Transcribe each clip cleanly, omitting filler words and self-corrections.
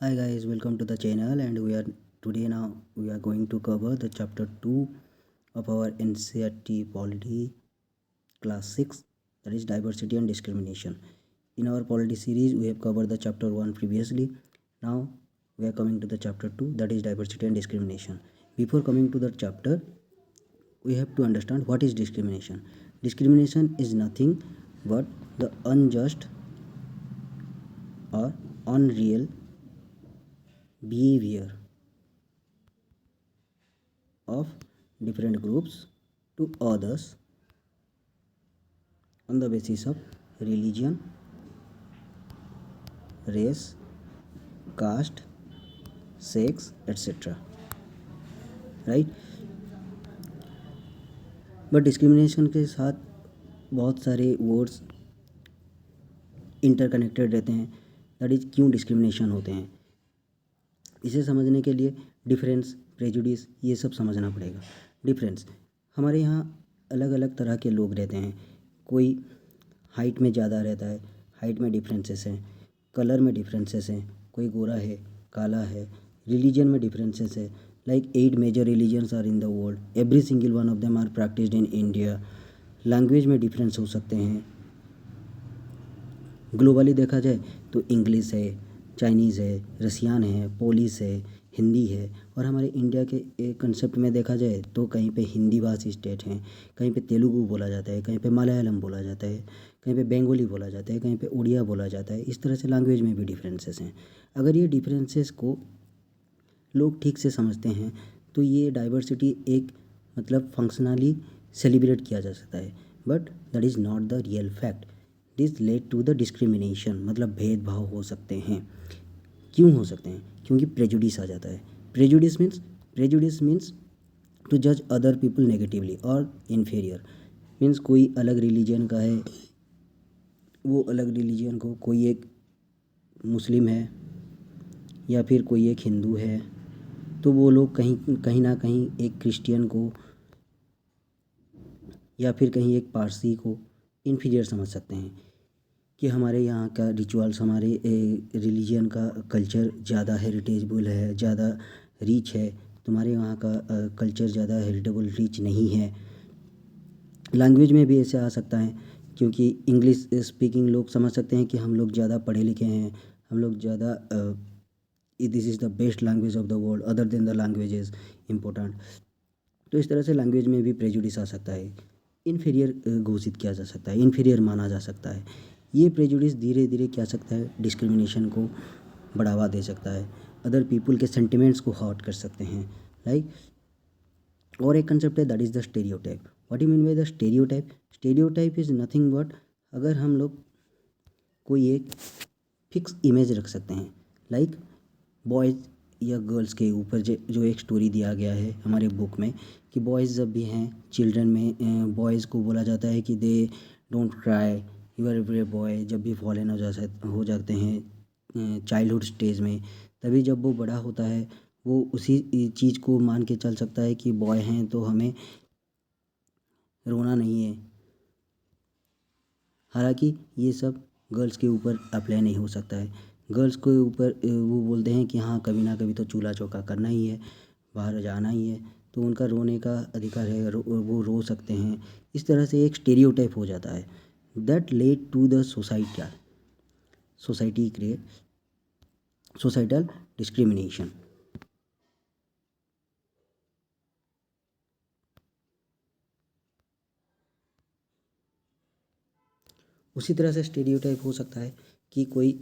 Hi guys, welcome to the channel and we are going to cover the chapter 2 of our NCERT Polity class 6, that is diversity and discrimination. In our polity series we have covered the chapter 1 previously. Now we are coming to the chapter 2, that is diversity and discrimination. Before coming to the chapter, we have to understand what is discrimination. Discrimination is nothing but the unjust or unreal behavior of different groups to others on the basis of religion, race, caste, sex, etc. Right. But discrimination के साथ बहुत सारे words interconnected रहते हैं. That is क्यों discrimination होते हैं. इसे समझने के लिए डिफरेंस, प्रेजुडिस, ये सब समझना पड़ेगा. डिफरेंस, हमारे यहाँ अलग अलग तरह के लोग रहते हैं. कोई हाइट में ज़्यादा रहता है, हाइट में डिफरेंसेस हैं. कलर में डिफरेंसेस हैं, कोई गोरा है, काला है. रिलीजन में डिफरेंसेस है. Like 8 major religions are in the world, every single one of them are practised in India. Language में डिफरेंस हो सकते हैं. ग्लोबली देखा जाए तो इंग्लिश है, चाइनीज़ है, रसियान है, पोलिश है, हिंदी है. और हमारे इंडिया के कंसेप्ट में देखा जाए तो कहीं पे हिंदी भाषी स्टेट हैं, कहीं पे तेलुगु बोला जाता है, कहीं पे मलयालम बोला जाता है, कहीं पे बंगाली बोला जाता है, कहीं पे उड़िया बोला जाता है. इस तरह से लैंग्वेज में भी डिफरेंसेस हैं. अगर ये डिफरेंसेस को लोग ठीक से समझते हैं तो ये डाइवर्सिटी एक मतलब फंक्शनली सेलिब्रेट किया जा सकता है. But that is not the real fact. This led to the discrimination, मतलब भेदभाव हो सकते हैं. क्यों हो सकते हैं? क्योंकि प्रेजुडिस आ जाता है. प्रेजुडिस मीन्स टू जज अदर पीपल नेगेटिवली और इन्फीरियर. मीन्स कोई अलग रिलीजन का है, वो अलग रिलीजन को, कोई एक मुस्लिम है या फिर कोई एक हिंदू है, तो वो लोग कहीं ना कहीं एक क्रिश्चियन को या फिर कहीं एक पारसी को इन्फीरियर समझ सकते हैं कि हमारे यहाँ का रिचुअल्स, हमारे रिलीजन का कल्चर ज़्यादा हेरिटेजबल है, ज़्यादा रिच है. तुम्हारे यहाँ का कल्चर ज़्यादा हेरिटेबल रिच नहीं है. लैंग्वेज में भी ऐसे आ सकता है क्योंकि इंग्लिश स्पीकिंग लोग समझ सकते हैं कि हम लोग ज़्यादा पढ़े लिखे हैं, हम लोग ज़्यादा this is the best language of the world other than the language important. तो इस तरह से लैंग्वेज में भी प्रेजुडिस आ सकता है. इन्फीरियर घोषित किया जा सकता है, इन्फीरियर माना जा सकता है. ये प्रेजुडिस धीरे धीरे क्या सकता है, डिस्क्रिमिनेशन को बढ़ावा दे सकता है. अदर पीपल के सेंटिमेंट्स को हर्ट कर सकते हैं. लाइक और एक कंसेप्ट है, that is the stereotype. What you mean by the stereotype? Stereotype is nothing but, अगर हम लोग कोई एक फिक्स इमेज रख सकते हैं. लाइक बॉयज़ या गर्ल्स के ऊपर जो एक स्टोरी दिया गया है हमारे बुक में कि बॉयज़ जब भी हैं चिल्ड्रन में, बॉयज़ को बोला जाता है कि they don't cry, you are a boy. जब भी फॉलन हो जाते हैं चाइल्डहुड स्टेज में, तभी जब वो बड़ा होता है वो उसी चीज़ को मान के चल सकता है कि बॉय हैं तो हमें रोना नहीं है. हालांकि ये सब गर्ल्स के ऊपर अप्लाई नहीं हो सकता है. गर्ल्स के ऊपर वो बोलते हैं कि हाँ कभी ना कभी तो चूल्हा चौका करना ही है, बाहर जाना ही है, तो उनका रोने का अधिकार है, वो रो सकते हैं. इस तरह से एक स्टेरियोटाइप हो जाता है. That led to the society create societal discrimination. उसी तरह से स्टेरियोटाइप हो सकता है कि कोई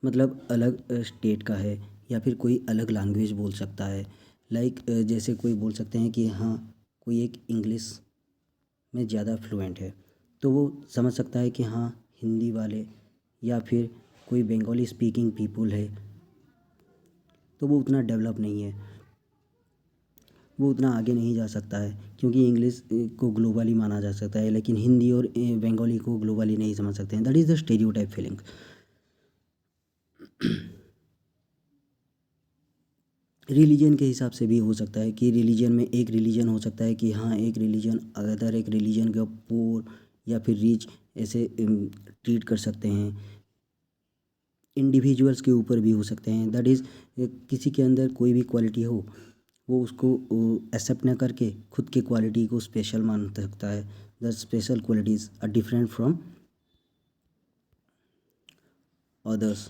मतलब अलग स्टेट का है या फिर कोई अलग लैंग्वेज बोल सकता है. लाइक जैसे कोई बोल सकते हैं कि हाँ कोई एक इंग्लिश में ज़्यादा फ्लुएंट है, तो वो समझ सकता है कि हाँ हिंदी वाले या फिर कोई बंगाली स्पीकिंग पीपल है तो वो उतना डेवलप नहीं है, वो उतना आगे नहीं जा सकता है क्योंकि इंग्लिश को ग्लोबली माना जा सकता है लेकिन हिंदी और बंगाली को ग्लोबली नहीं समझ सकते हैं. That is the stereotype feeling. Religion के हिसाब से भी हो सकता है कि रिलीजन में एक रिलीजन हो सकता है कि हाँ एक रिलीजन अदर एक रिलीजन का पुअर या फिर रिच ऐसे ट्रीट कर सकते हैं. इंडिविजुअल्स के ऊपर भी हो सकते हैं। दैट इज़ किसी के अंदर कोई भी क्वालिटी हो, वो उसको एक्सेप्ट ना करके खुद की क्वालिटी को स्पेशल मान सकता है। The special qualities are different from others.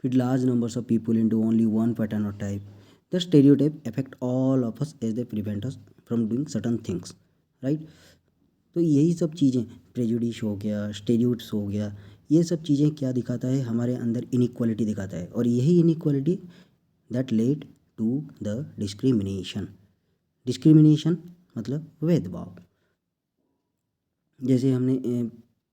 Fit large numbers of people into only one pattern or type. The stereotype affect all of us as they prevent us from doing certain things, right? तो यही सब चीज़ें, prejudice हो गया, stereotypes हो गया, ये सब चीज़ें क्या दिखाता है, हमारे अंदर इनइक्वालिटी दिखाता है। और यही inequality that led to the discrimination. Discrimination मतलब भेदभाव। जैसे हमने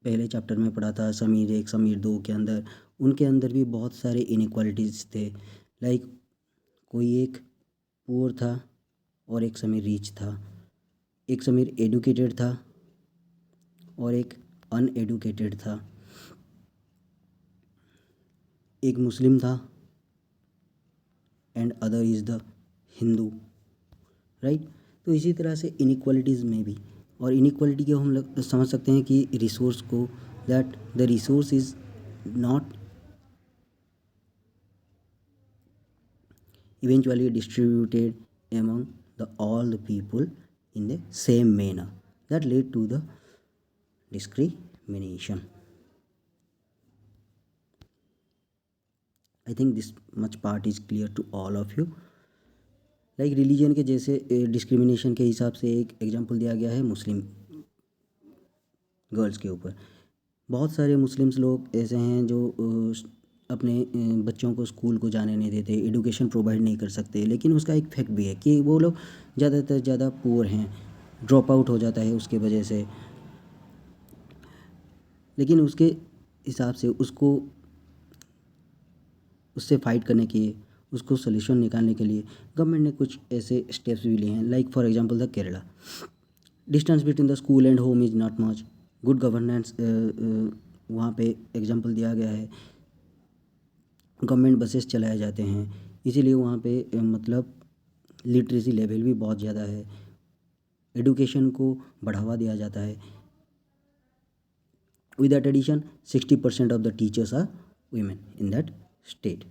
पहले चैप्टर में पढ़ा था समीर 1 समीर 2 के अंदर, उनके अंदर भी बहुत सारे इनइक्वालिटीज़ थे। लाइक कोई एक पुअर था और एक समीर रिच था, एक समीर एडुकेटेड था और एक अनएडुकेटेड था, एक मुस्लिम था and other is the Hindu, right. तो इसी तरह से इनइक्वालिटीज़ में भी, और इनइक्वालिटी को हम लोग समझ सकते हैं कि रिसोर्स को, that the resource is not eventually distributed among all the people in the same manner, that led to the discrimination. I think this much part is clear to all of you. Like religion के जैसे discrimination के हिसाब से एक example दिया गया है मुस्लिम girls के ऊपर। बहुत सारे मुस्लिम्स लोग ऐसे हैं जो अपने बच्चों को स्कूल को जाने नहीं देते, एडुकेशन प्रोवाइड नहीं कर सकते। लेकिन उसका एक फैक्ट भी है कि वो लोग ज़्यादातर ज़्यादा पुअर हैं, ड्रॉप आउट हो जाता है उसके वजह से। लेकिन उसके हिसाब से उसको उससे फाइट करने के लिए, उसको सोल्यूशन निकालने के लिए गवर्नमेंट ने कुछ ऐसे स्टेप्स भी लिए हैं। Like for example the Kerala, distance between the school and home is not much, good governance वहाँ पे एग्जांपल दिया गया है। गवर्नमेंट बसेस चलाए जाते हैं, इसीलिए वहाँ पे मतलब लिटरेसी लेवल भी बहुत ज़्यादा है, एडुकेशन को बढ़ावा दिया जाता है। With that addition 60% of the teachers are women in that state.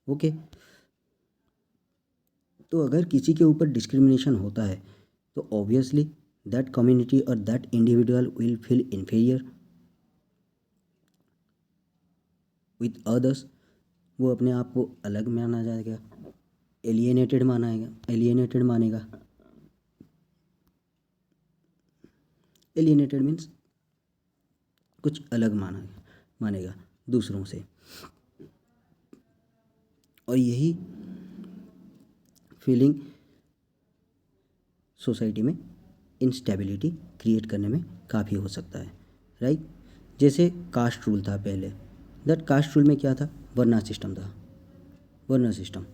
Okay, तो अगर किसी के ऊपर डिस्क्रिमिनेशन होता है तो ऑब्वियसली दैट कम्युनिटी और that individual will feel inferior with others. वो अपने आप को अलग माना जाएगा, एलिएनेटेड मानेगा। एलिएनेटेड मीन्स कुछ अलग मानेगा दूसरों से। और यही फीलिंग सोसाइटी में इंस्टेबिलिटी क्रिएट करने में काफ़ी हो सकता है, राइट। जैसे कास्ट रूल था पहले, दैट कास्ट रूल में क्या था, वर्ना सिस्टम था। Varna system,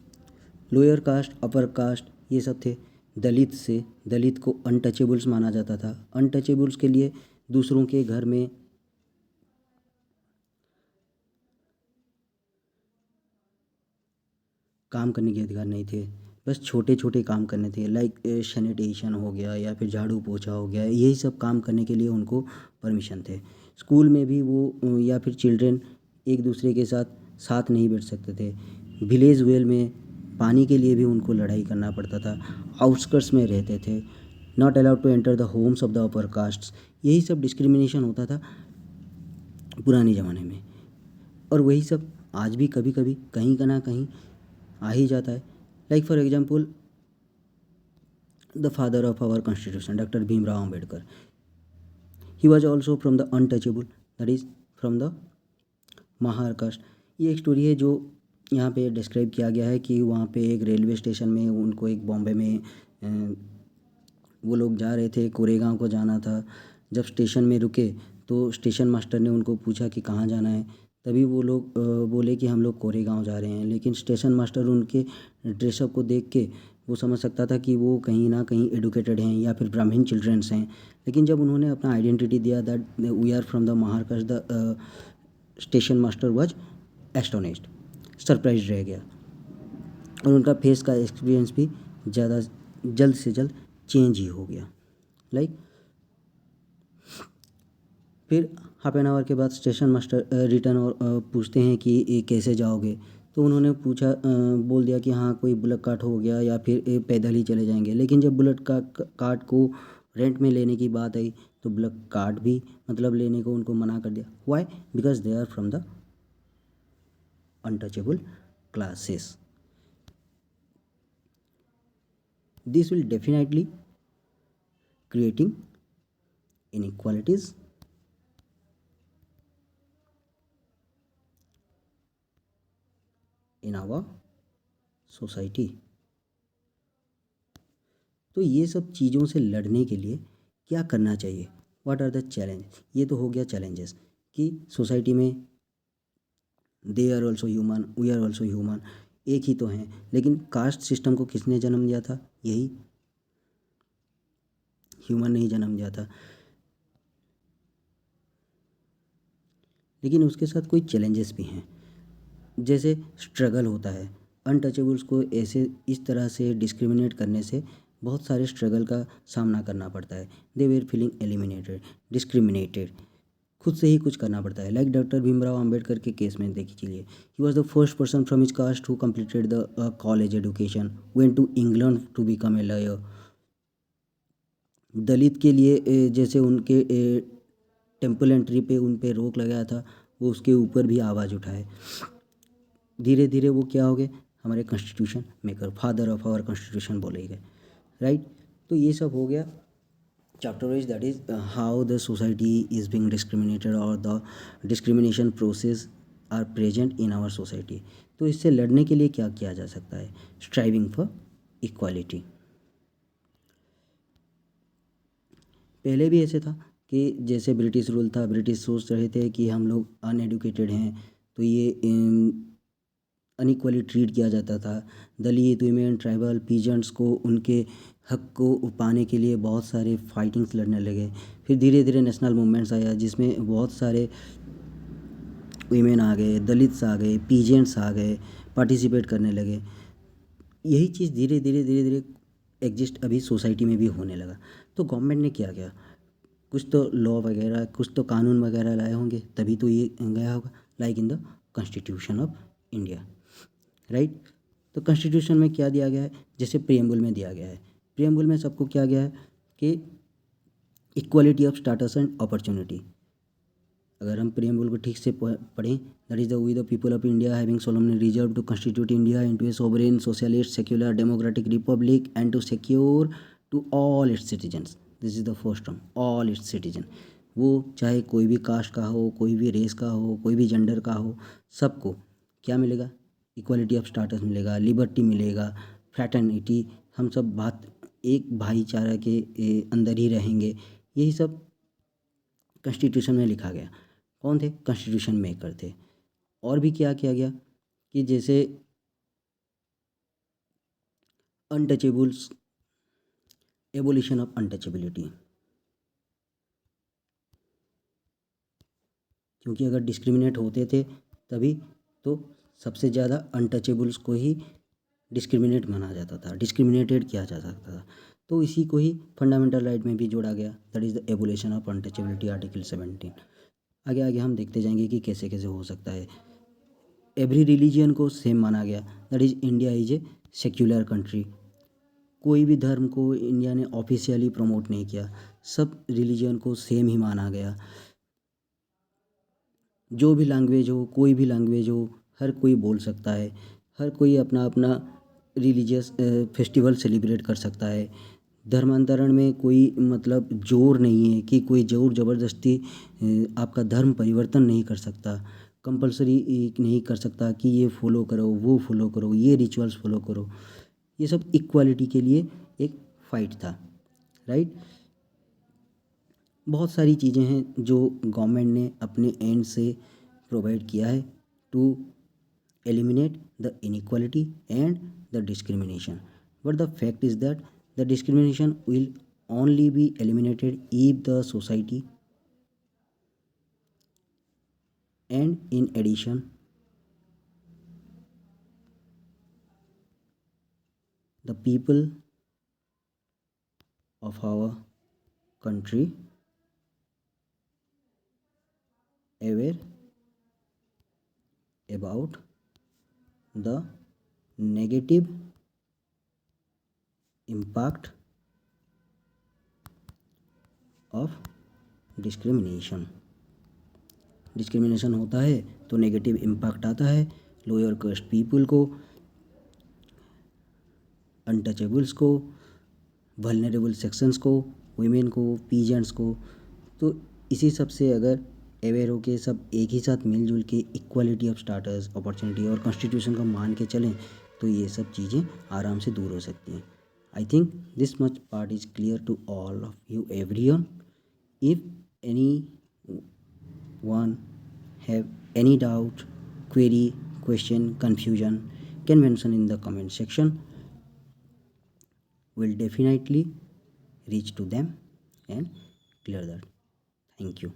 lower caste upper caste ये सब थे। दलित को अनटचेबल्स माना जाता था। अनटचेबल्स के लिए दूसरों के घर में काम करने के अधिकार नहीं थे, बस छोटे छोटे काम करने थे। लाइक सैनिटेशन हो गया या फिर झाड़ू पोछा हो गया, यही सब काम करने के लिए उनको परमिशन थे। स्कूल में भी वो या फिर चिल्ड्रन एक दूसरे के साथ नहीं बैठ सकते थे। विलेज वेल में पानी के लिए भी उनको लड़ाई करना पड़ता था। आउटस्कर्ट्स में रहते थे, not allowed to enter the homes of the upper castes. यही सब डिस्क्रिमिनेशन होता था पुराने ज़माने में, और वही सब आज भी कभी कभी कहीं का ना कहीं आ ही जाता है। Like for example the father of our constitution doctor Bhimrao Ambedkar, he was also from the untouchable, that is from the Mahar caste. ये एक स्टोरी है जो यहाँ पे डिस्क्राइब किया गया है कि वहाँ पे एक रेलवे स्टेशन में उनको, एक बॉम्बे में वो लोग जा रहे थे, कोरेगांव को जाना था। जब स्टेशन में रुके तो स्टेशन मास्टर ने उनको पूछा कि कहाँ जाना है, तभी वो लोग बोले कि हम लोग कोरेगांव जा रहे हैं। लेकिन स्टेशन मास्टर उनके ड्रेसअप को देख के वो समझ सकता था कि वो कहीं ना कहीं एडुकेटेड हैं या फिर ब्राह्मण चिल्ड्रंस हैं। लेकिन जब उन्होंने अपना आइडेंटिटी दिया that we are from the Maharashtra, the station master was astonished, surprise रह गया। और उनका फेस का एक्सपीरियंस भी जल्द से जल्द चेंज ही हो गया। लाइक फिर हाफ एन आवर के बाद स्टेशन मास्टर रिटर्न और पूछते हैं कि ये कैसे जाओगे। तो उन्होंने पूछा, बोल दिया कि हाँ कोई बुलेट कार्ट हो गया या फिर पैदल ही चले जाएंगे। लेकिन जब बुलेट कार्ट को रेंट में लेने की बात आई तो बुलेट कार्ट भी मतलब लेने को उनको मना कर दिया। Why? Because they are from the untouchable classes. This will definitely creating inequalities in our society। तो ये सब चीज़ों से लड़ने के लिए क्या करना चाहिए? What are the challenge? ये तो हो गया चैलेंजेस कि सोसाइटी में they are also human, we are also human, एक ही तो हैं। लेकिन कास्ट सिस्टम को किसने जन्म दिया था? यही ह्यूमन ने ही जन्म दिया था। लेकिन उसके साथ कोई चैलेंजेस भी हैं, जैसे स्ट्रगल होता है। अनटचेबल्स को ऐसे इस तरह से डिस्क्रिमिनेट करने से बहुत सारे स्ट्रगल का सामना करना पड़ता है। They were feeling eliminated, discriminated, खुद से ही कुछ करना पड़ता है। लाइक डॉक्टर भीमराव अंबेडकर के केस में देखिए, चलिए, he was the first person from his caste who completed the college education, went to England to become a lawyer. Dalit के लिए जैसे उनके टेम्पल एंट्री पे उन पे रोक लगाया था, वो उसके ऊपर भी आवाज़ उठाए। धीरे धीरे वो क्या हो गए? हमारे constitution maker, father of our constitution बोले गए, राइट। तो ये सब हो गया chapter wise, that is how the society is being discriminated और the discrimination process are present in our society. तो इससे लड़ने के लिए क्या किया जा सकता है? Striving for equality. पहले भी ऐसे था कि जैसे ब्रिटिश रूल था, ब्रिटिश सोच रहे थे कि हम लोग अनएडुकेटेड हैं तो ये अनइक्वली ट्रीट किया जाता था। दलित, वीमेन, ट्राइबल, पीजेंट्स को उनके हक को पाने के लिए बहुत सारे फाइटिंग्स लड़ने लगे। फिर धीरे धीरे नेशनल मूवमेंट्स आया जिसमें बहुत सारे वीमेन आ गए, दलित्स आ गए, पीजेंट्स आ गए, पार्टिसिपेट करने लगे। यही चीज़ धीरे धीरे धीरे धीरे एग्जिस्ट अभी सोसाइटी में भी होने लगा। तो गवर्नमेंट ने क्या किया? कुछ तो लॉ वगैरह, कुछ तो कानून वगैरह लाए होंगे, तभी तो ये गया होगा। Like in the constitution of India, right. तो कॉन्स्टिट्यूशन में क्या दिया गया है? जैसे प्रियम्बल में दिया गया है। प्रियम्बल में सबको क्या गया है कि equality of status and opportunity. अगर हम प्रियम्बल को ठीक से पढ़ें, that is the we the people of India having solemnly resolved to constitute India into a sovereign socialist secular democratic republic and to secure to all its citizens. This is the first term, all its citizen. वो चाहे कोई भी cast का हो, कोई भी race का हो, कोई भी जेंडर का हो, सबको क्या मिलेगा? इक्वालिटी ऑफ स्टेटस मिलेगा, लिबर्टी मिलेगा, फ्रैटर्निटी, हम सब बात एक भाईचारा के अंदर ही रहेंगे। यही सब कॉन्स्टिट्यूशन में लिखा गया। कौन थे? कॉन्स्टिट्यूशन मेकर थे। और भी क्या किया गया कि जैसे अनटचेबल्स, एबोलिशन ऑफ अनटचेबिलिटी। क्योंकि अगर डिस्क्रिमिनेट होते थे तभी तो सबसे ज़्यादा अनटचेबल्स को ही डिस्क्रिमिनेट माना जाता था, डिस्क्रिमिनेटेड किया जा सकता था। तो इसी को ही फंडामेंटल राइट में भी जोड़ा गया, that is the abolition of untouchability, article 17। आगे आगे हम देखते जाएंगे कि कैसे कैसे हो सकता है। एवरी रिलीजियन को सेम माना गया, that is India is a secular country. कोई भी धर्म को इंडिया ने ऑफिशियली प्रमोट नहीं किया, सब रिलीजन को सेम ही माना गया। जो भी लैंग्वेज हो, कोई भी लैंग्वेज हो, हर कोई बोल सकता है, हर कोई अपना अपना रिलीजियस फेस्टिवल सेलिब्रेट कर सकता है। धर्मांतरण में कोई मतलब जोर नहीं है कि कोई जोर ज़बरदस्ती आपका धर्म परिवर्तन नहीं कर सकता, कंपलसरी नहीं कर सकता कि ये फॉलो करो, वो फॉलो करो, ये रिचुअल्स फॉलो करो। ये सब इक्वालिटी के लिए एक फाइट था, राइट। बहुत सारी चीज़ें हैं जो गवर्नमेंट ने अपने एंड से प्रोवाइड किया है to eliminate the inequality and the discrimination. But the fact is that the discrimination will only be eliminated if the society and in addition the people of our country aware about the negative impact of discrimination होता है तो negative impact आता है lower caste people को, untouchables को, vulnerable sections को, women को, peasants को। तो इसी सब से अगर अवेयर होके सब एक ही साथ मिलजुल के इक्वालिटी ऑफ स्टाटस, अपॉर्चुनिटी और कॉन्स्टिट्यूशन को मान के चलें तो ये सब चीज़ें आराम से दूर हो सकती हैं। I think this much part is clear to all of you everyone. If any one have any doubt, query, question, confusion, can mention in the comment section. We'll definitely reach to them and clear that. Thank you.